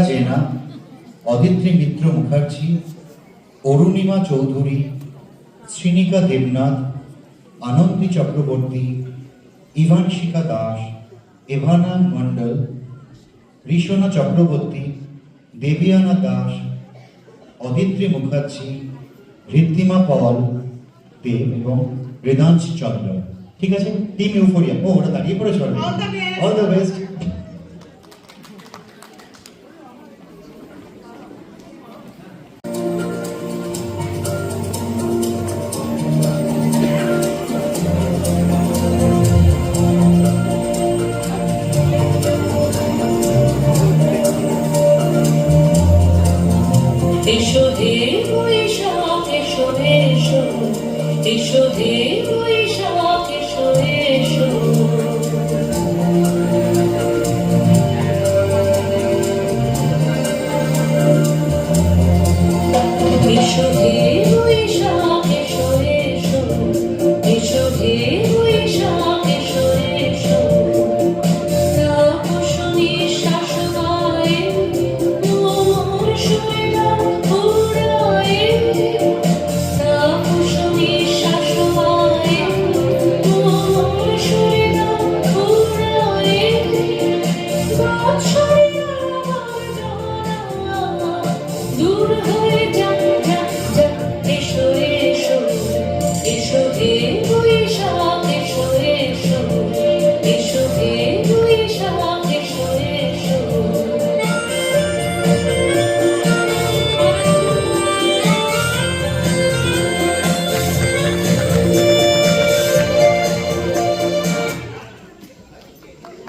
জেনা, অদিত্রী মিত্র মুখার্জি, অরুণিমা চৌধুরী, শ্রীনিকা দেবনাথ, আনন্দী চক্রবর্তী, ইভানশিকা দাস, এভানা মণ্ডল, ঋষণা চক্রবর্তী, দেবিয়ানা দাস, অদিত্রী মুখার্জি, ঋদ্ধিমা পল দেব এবং বেদাংশ চন্দ্র। ঠিক আছে, টিম ইউফোরিয়া। ও ওরা দাঁড়িয়ে পড়ে চলবে। All the best. এসো হে বৈশাখ, এসো হে এসো, এসো হে